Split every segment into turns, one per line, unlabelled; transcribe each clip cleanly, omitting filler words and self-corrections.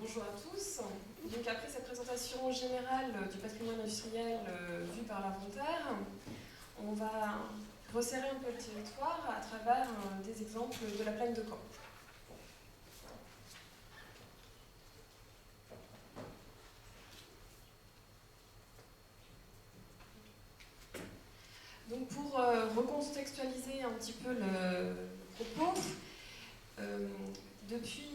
Bonjour à tous. Donc après cette présentation générale du patrimoine industriel vu par l'inventaire, on va resserrer un peu le territoire à travers des exemples de la plaine de Caen. Donc pour recontextualiser un petit peu le propos, depuis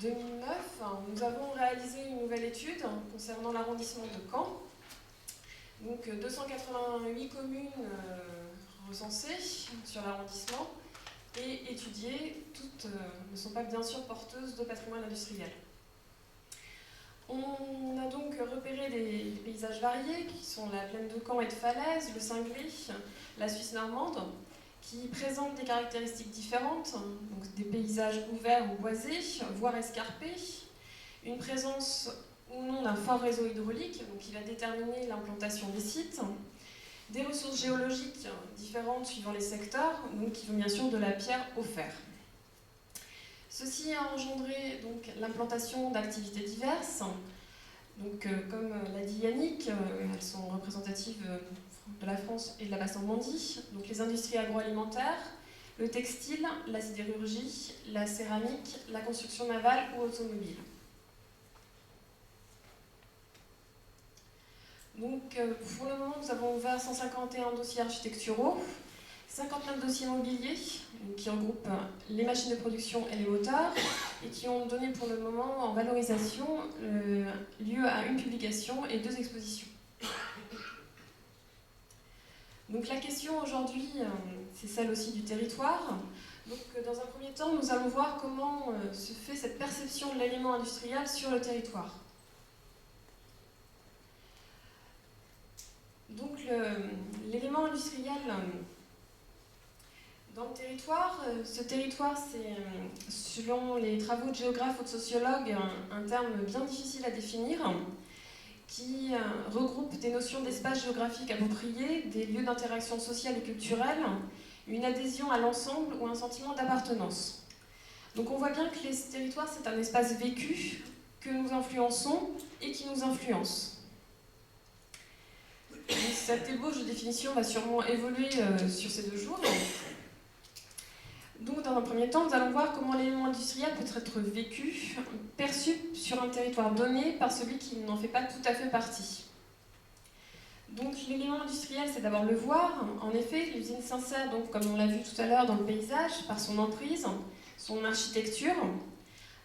2009, nous avons réalisé une nouvelle étude concernant l'arrondissement de Caen. Donc 288 communes recensées sur l'arrondissement et étudiées, toutes ne sont pas bien sûr porteuses de patrimoine industriel. On a donc repéré des paysages variés qui sont la plaine de Caen et de Falaise, le Cinglé, la Suisse normande, qui présentent des caractéristiques différentes, donc des paysages ouverts ou boisés, voire escarpés, une présence ou non d'un fort réseau hydraulique, donc qui va déterminer l'implantation des sites, des ressources géologiques différentes suivant les secteurs, donc qui vont bien sûr de la pierre au fer. Ceci a engendré donc l'implantation d'activités diverses. Donc, comme l'a dit Yannick, elles sont représentatives de la France et de la Basse-Normandie. Donc, les industries agroalimentaires, le textile, la sidérurgie, la céramique, la construction navale ou automobile. Donc, pour le moment, nous avons ouvert 151 dossiers architecturaux, 59 dossiers mobiliers, qui regroupent les machines de production et les moteurs, et qui ont donné pour le moment en valorisation lieu à une publication et 2 expositions. Donc la question aujourd'hui, c'est celle aussi du territoire. Donc dans un premier temps, nous allons voir comment se fait cette perception de l'élément industriel sur le territoire. Donc l'élément industriel dans le territoire, ce territoire, c'est, selon les travaux de géographes ou de sociologues, un terme bien difficile à définir, qui regroupe des notions d'espace géographique approprié, des lieux d'interaction sociale et culturelle, une adhésion à l'ensemble ou un sentiment d'appartenance. Donc on voit bien que les territoires, c'est un espace vécu que nous influençons et qui nous influence. Cette ébauche de définition va sûrement évoluer sur ces 2 jours. Donc, dans un premier temps, nous allons voir comment l'élément industriel peut être vécu, perçu sur un territoire donné par celui qui n'en fait pas tout à fait partie. Donc, l'élément industriel, c'est d'abord le voir. En effet, l'usine s'insère, donc, comme on l'a vu tout à l'heure, dans le paysage, par son emprise, son architecture.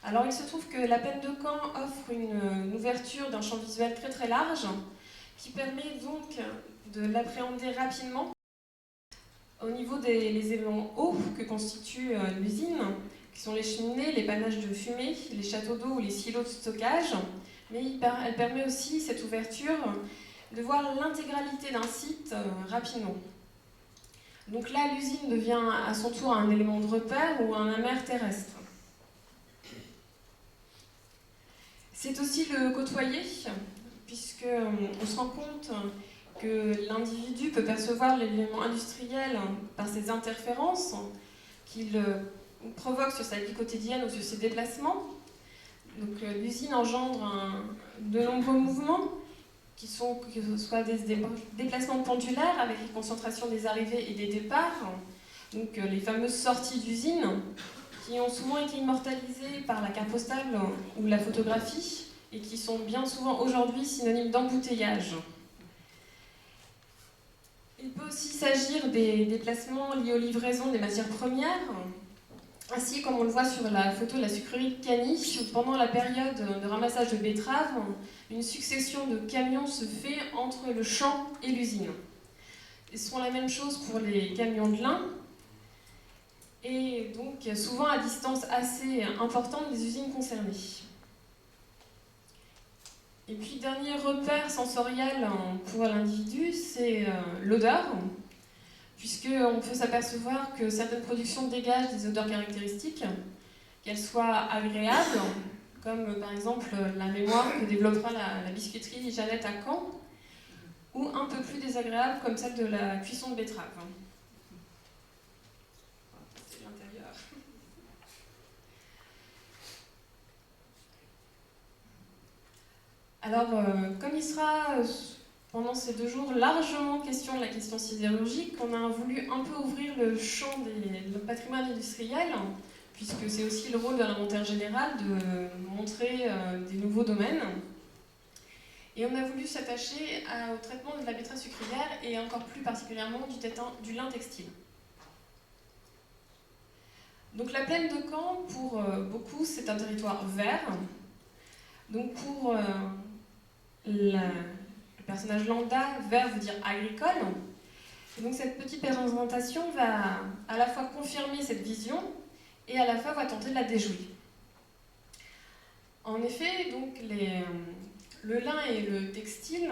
Alors, il se trouve que la plaine de Caen offre une ouverture d'un champ visuel très très large, qui permet donc de l'appréhender rapidement. Au niveau des éléments hauts que constitue l'usine, qui sont les cheminées, les panaches de fumée, les châteaux d'eau ou les silos de stockage, mais elle permet aussi, cette ouverture, de voir l'intégralité d'un site rapidement. Donc là, l'usine devient à son tour un élément de repère ou un amer terrestre. C'est aussi le côtoyer, puisqu'on se rend compte que l'individu peut percevoir l'élément industriel par ses interférences qu'il provoque sur sa vie quotidienne ou sur ses déplacements. Donc l'usine engendre de nombreux mouvements qui sont que ce soit des déplacements pendulaires avec les concentrations des arrivées et des départs, donc les fameuses sorties d'usine qui ont souvent été immortalisées par la carte postale ou la photographie et qui sont bien souvent aujourd'hui synonymes d'embouteillage. Il peut aussi s'agir des déplacements liés aux livraisons des matières premières, ainsi comme on le voit sur la photo de la sucrerie de Cany, où pendant la période de ramassage de betteraves, une succession de camions se fait entre le champ et l'usine. Ils font la même chose pour les camions de lin, et donc souvent à distance assez importante des usines concernées. Et puis, dernier repère sensoriel pour l'individu, c'est l'odeur, puisqu'on peut s'apercevoir que certaines productions dégagent des odeurs caractéristiques, qu'elles soient agréables, comme par exemple la mémoire que développera la biscuiterie Jeannette à Caen, ou un peu plus désagréables, comme celle de la cuisson de betterave. C'est l'intérieur. Alors, comme il sera pendant ces 2 jours largement question de la question sidérurgique, on a voulu un peu ouvrir le champ du patrimoine industriel, puisque c'est aussi le rôle de l'inventaire général de montrer des nouveaux domaines. Et on a voulu s'attacher au traitement de la betterave sucrière et encore plus particulièrement du lin textile. Donc la plaine de Caen, pour beaucoup, c'est un territoire vert. Donc pour le personnage lambda, vert veut dire agricole. Et donc cette petite présentation va à la fois confirmer cette vision et à la fois va tenter de la déjouer. En effet, donc le lin et le textile,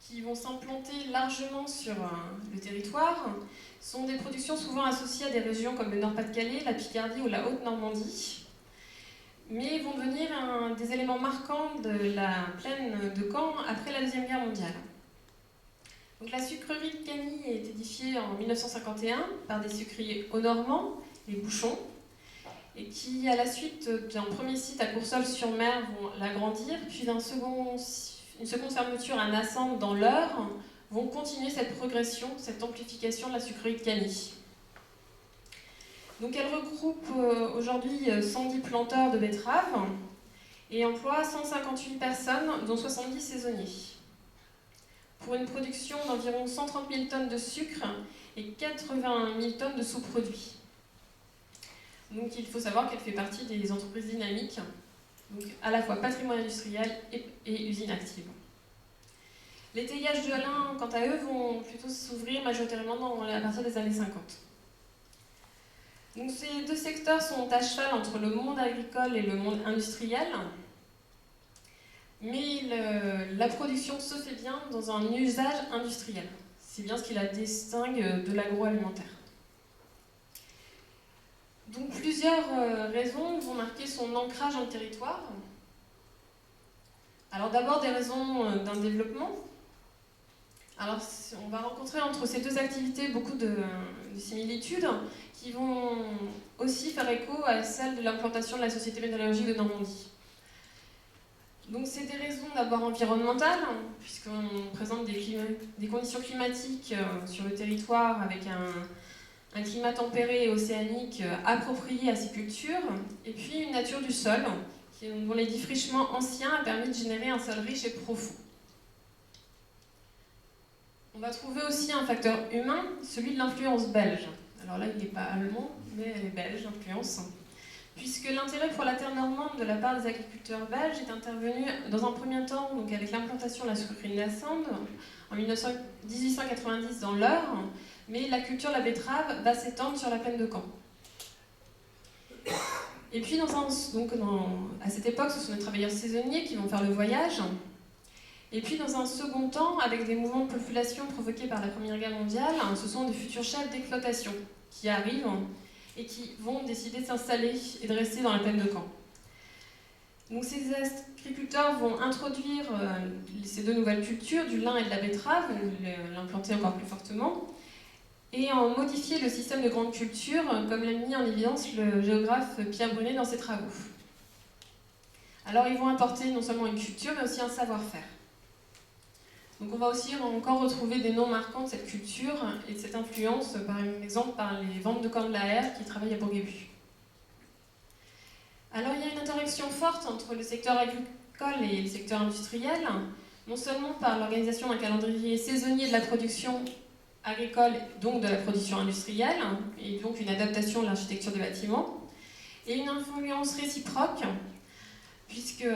qui vont s'implanter largement sur le territoire, sont des productions souvent associées à des régions comme le Nord-Pas-de-Calais, la Picardie ou la Haute-Normandie, mais vont devenir des éléments marquants de la plaine de Caen après la Deuxième Guerre mondiale. Donc, la sucrerie de Cagny est édifiée en 1951 par des sucriers haut-normands, les Bouchons, et qui, à la suite d'un premier site à Courseulles-sur-Mer, vont l'agrandir, puis une seconde fermeture à Nassante dans l'Eure, vont continuer cette progression, cette amplification de la sucrerie de Cagny. Donc elle regroupe aujourd'hui 110 planteurs de betteraves et emploie 158 personnes, dont 70 saisonniers, pour une production d'environ 130 000 tonnes de sucre et 80 000 tonnes de sous-produits. Donc il faut savoir qu'elle fait partie des entreprises dynamiques, donc à la fois patrimoine industriel et usine active. Les teillages de lin, quant à eux, vont plutôt s'ouvrir majoritairement à partir des années 50. Donc ces 2 secteurs sont à cheval entre le monde agricole et le monde industriel, mais la production se fait bien dans un usage industriel. C'est bien ce qui la distingue de l'agroalimentaire. Donc plusieurs raisons vont marquer son ancrage en territoire. Alors d'abord des raisons d'un développement. Alors on va rencontrer entre ces 2 activités beaucoup de similitudes qui vont aussi faire écho à celle de l'implantation de la Société métallurgique de Normandie. Donc c'est des raisons d'abord environnementales, puisqu'on présente des conditions climatiques sur le territoire avec un climat tempéré et océanique approprié à ces cultures, et puis une nature du sol, dont les défrichements anciens a permis de générer un sol riche et profond. On va trouver aussi un facteur humain, celui de l'influence belge. Alors là, il n'est pas allemand, mais elle est belge, l'influence. Puisque l'intérêt pour la terre normande de la part des agriculteurs belges est intervenu dans un premier temps donc avec l'implantation de la sucrerie de Nassante en 1890 dans l'Eure, mais la culture de la betterave va s'étendre sur la plaine de Caen. Et puis à cette époque, ce sont des travailleurs saisonniers qui vont faire le voyage. Et puis dans un second temps, avec des mouvements de population provoqués par la Première Guerre mondiale, ce sont des futurs chefs d'exploitation qui arrivent et qui vont décider de s'installer et de rester dans la plaine de Caen. Donc ces agriculteurs vont introduire ces 2 nouvelles cultures, du lin et de la betterave, l'implanter encore plus fortement, et en modifier le système de grande culture, comme l'a mis en évidence le géographe Pierre Brunet dans ses travaux. Alors ils vont apporter non seulement une culture, mais aussi un savoir-faire. Donc on va aussi encore retrouver des noms marquants de cette culture et de cette influence, par exemple par les ventes de corps de la Herre qui travaillent à Bourguébu. Alors il y a une interaction forte entre le secteur agricole et le secteur industriel, non seulement par l'organisation d'un calendrier saisonnier de la production agricole, donc de la production industrielle, et donc une adaptation de l'architecture des bâtiments, et une influence réciproque, puisque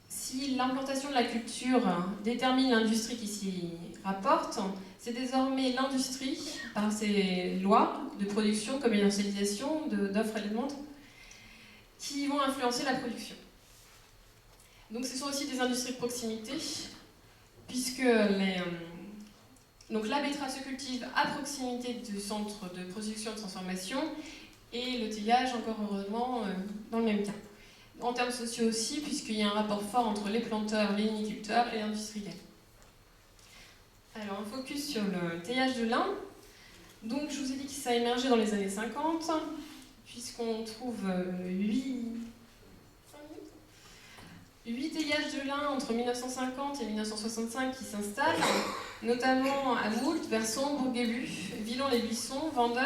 si l'implantation de la culture détermine l'industrie qui s'y rapporte, c'est désormais l'industrie, par ses lois de production, commercialisation, d'offres et de demande, qui vont influencer la production. Donc ce sont aussi des industries de proximité, puisque donc la betterave se cultive à proximité du centre de production et de transformation, et le teillage, encore heureusement, dans le même cas. En termes sociaux aussi, puisqu'il y a un rapport fort entre les planteurs, les viniculteurs et les industriels. Alors, un focus sur le teillage de lin. Donc, je vous ai dit que ça a émergé dans les années 50, puisqu'on trouve 8 teillages de lin entre 1950 et 1965 qui s'installent, notamment à Moult, Verson, Bourguébu, Villon-les-Buissons, Vendôme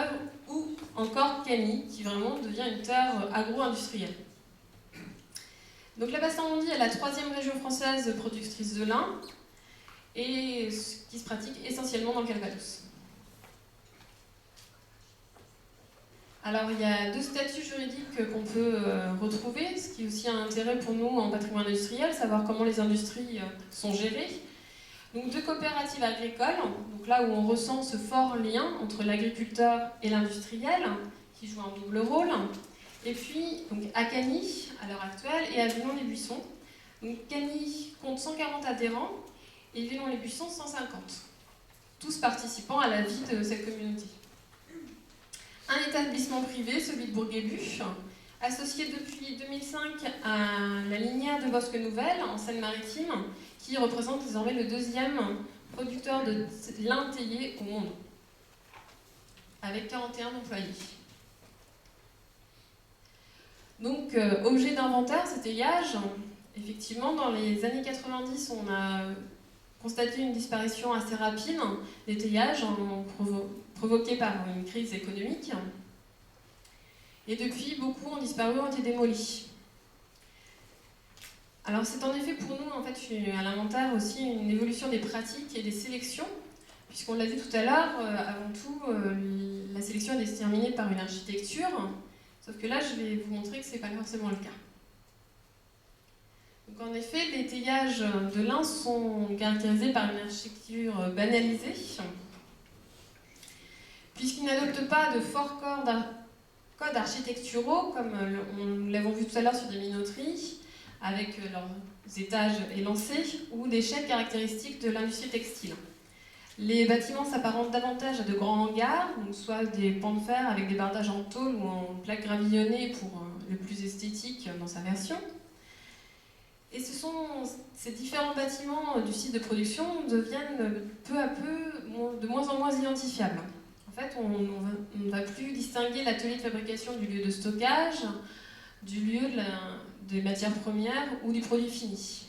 ou encore Cagny, qui vraiment devient une terre agro-industrielle. Donc la Basse-Normandie est la 3e région française productrice de lin et qui se pratique essentiellement dans le Calvados. Alors il y a 2 statuts juridiques qu'on peut retrouver, ce qui est aussi un intérêt pour nous en patrimoine industriel, savoir comment les industries sont gérées. Donc 2 coopératives agricoles, donc là où on ressent ce fort lien entre l'agriculteur et l'industriel, qui joue un double rôle. Et puis donc à Cagny, à l'heure actuelle, et à Villon-les-Buissons. Donc Cagny compte 140 adhérents et Villon-les-Buissons 150, tous participant à la vie de cette communauté. Un établissement privé, celui de Bourguébu, associé depuis 2005 à la linière de Bosque Nouvelle, en Seine-Maritime, qui représente désormais le 2e producteur de lin taillé au monde, avec 41 employés. Donc, objet d'inventaire, ce teillage, effectivement, dans les années 90, on a constaté une disparition assez rapide des teillages provoqués par une crise économique. Et depuis, beaucoup ont disparu, ont été démolis. Alors c'est en effet pour nous, en fait, à l'inventaire aussi une évolution des pratiques et des sélections, puisqu'on l'a vu tout à l'heure, avant tout, la sélection est déterminée par une architecture, sauf que là, je vais vous montrer que ce n'est pas forcément le cas. Donc en effet, les teillages de lin sont caractérisés par une architecture banalisée, puisqu'ils n'adoptent pas de forts codes architecturaux, comme nous l'avons vu tout à l'heure sur des minoteries, avec leurs étages élancés, ou des chaînes caractéristiques de l'industrie textile. Les bâtiments s'apparentent davantage à de grands hangars, donc soit des pans de fer avec des bardages en tôle ou en plaques gravillonnées pour le plus esthétique dans sa version. Et ces différents bâtiments du site de production deviennent peu à peu de moins en moins identifiables. En fait, on ne va plus distinguer l'atelier de fabrication du lieu de stockage, du lieu des matières premières ou du produit fini.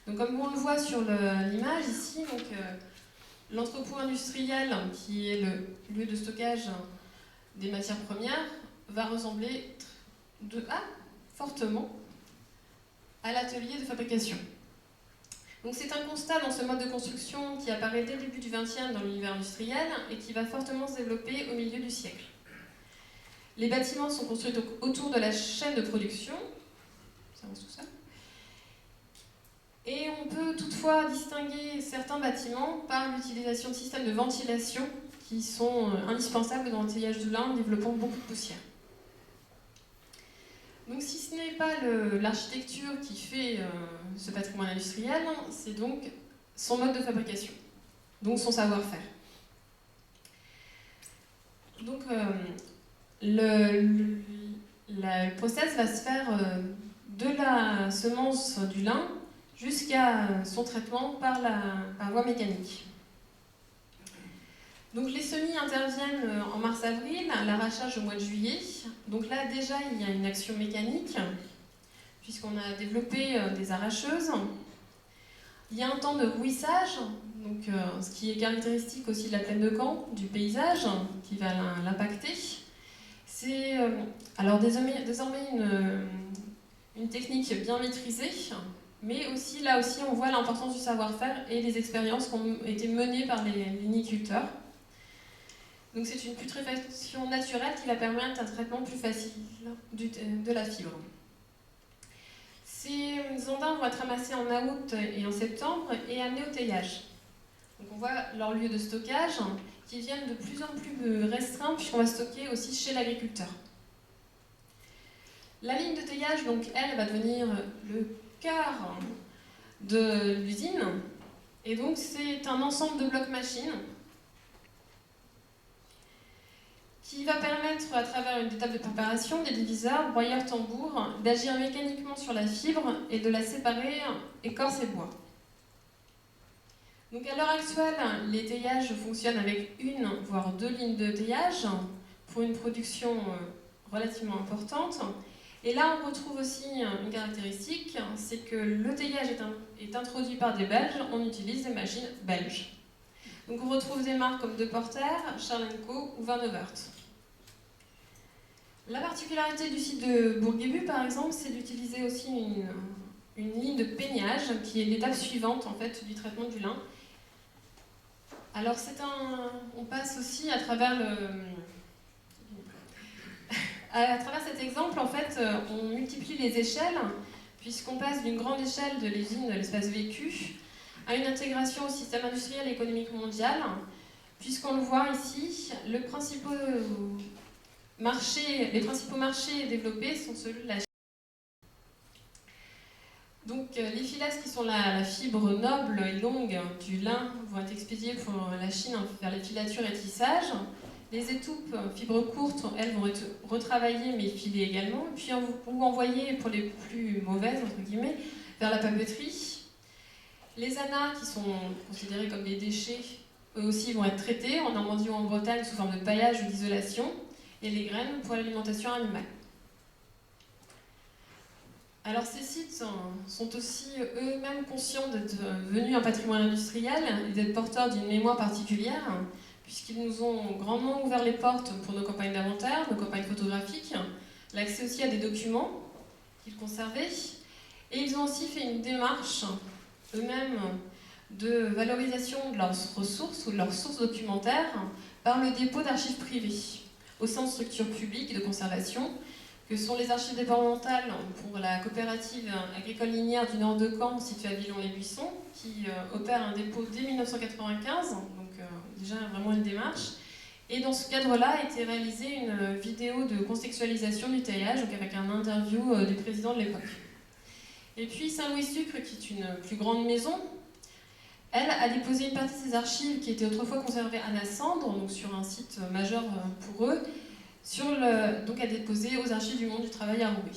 Donc, comme on le voit sur l'image ici, l'entrepôt industriel, qui est le lieu de stockage des matières premières, va ressembler fortement à l'atelier de fabrication. Donc c'est un constat dans ce mode de construction qui apparaît dès le début du XXe dans l'univers industriel et qui va fortement se développer au milieu du siècle. Les bâtiments sont construits autour de la chaîne de production, ça reste tout ça. Et on peut toutefois distinguer certains bâtiments par l'utilisation de systèmes de ventilation qui sont indispensables dans le teillage du lin, développant beaucoup de poussière. Donc si ce n'est pas l'architecture qui fait ce patrimoine industriel, c'est donc son mode de fabrication, donc son savoir-faire. Donc le process va se faire de la semence du lin jusqu'à son traitement par voie mécanique. Donc les semis interviennent en mars-avril, l'arrachage au mois de juillet. Donc là déjà il y a une action mécanique, puisqu'on a développé des arracheuses. Il y a un temps de rouissage, donc, ce qui est caractéristique aussi de la plaine de Caen, du paysage, qui va l'impacter. C'est alors désormais une technique bien maîtrisée, mais aussi là aussi on voit l'importance du savoir-faire et les expériences qui ont été menées par les viniculteurs. Donc c'est une putréfaction naturelle qui va permettre un traitement plus facile de la fibre. Ces andins vont être ramassés en août et en septembre et amenés au teillage. Donc on voit leur lieu de stockage qui viennent de plus en plus restreints puisqu'on va stocker aussi chez l'agriculteur. La ligne de teillage, donc, elle va devenir le cœur de l'usine. Et donc c'est un ensemble de blocs machines qui va permettre, à travers une étape de préparation, des diviseurs, broyeurs, tambours, d'agir mécaniquement sur la fibre et de la séparer écorce et bois. Donc à l'heure actuelle, les teillages fonctionnent avec une, voire deux lignes de teillage pour une production relativement importante. Et là, on retrouve aussi une caractéristique, c'est que le taillage est introduit par des Belges, on utilise des machines belges. Donc on retrouve des marques comme De Porter, Charles & Co ou Van Overt. La particularité du site de Bourguibu, par exemple, c'est d'utiliser aussi une ligne de peignage, qui est l'étape suivante en fait, du traitement du lin. Alors on passe aussi à travers cet exemple, en fait, on multiplie les échelles, puisqu'on passe d'une grande échelle de l'usine de l'espace vécu à une intégration au système industriel et économique mondial, puisqu'on le voit ici, les principaux marchés développés sont ceux de la Chine. Donc les filasses qui sont la fibre noble et longue du lin vont être expédiées pour la Chine vers les filatures et tissages. Les étoupes, fibres courtes, elles vont être retravaillées mais filées également, puis ou envoyées pour les plus mauvaises, entre guillemets, vers la papeterie. Les anas, qui sont considérés comme des déchets, eux aussi vont être traités en Normandie ou en Bretagne sous forme de paillage ou d'isolation, et les graines pour l'alimentation animale. Alors ces sites sont aussi eux-mêmes conscients d'être venus un patrimoine industriel et d'être porteurs d'une mémoire particulière, puisqu'ils nous ont grandement ouvert les portes pour nos campagnes d'inventaire, nos campagnes photographiques, l'accès aussi à des documents qu'ils conservaient, et ils ont aussi fait une démarche eux-mêmes de valorisation de leurs ressources ou de leurs sources documentaires par le dépôt d'archives privées au sein de structures publiques de conservation, que sont les archives départementales pour la coopérative agricole linéaire du nord de Caen, située à Villon-les-Buissons, qui opère un dépôt dès 1995, donc déjà vraiment une démarche. Et dans ce cadre-là a été réalisée une vidéo de contextualisation du taillage, donc avec un interview du président de l'époque. Et puis Saint-Louis-Sucre, qui est une plus grande maison, elle a déposé une partie de ses archives qui étaient autrefois conservées à Nassandre, donc sur un site majeur pour eux, donc à déposer aux archives du monde du travail à Roubaix.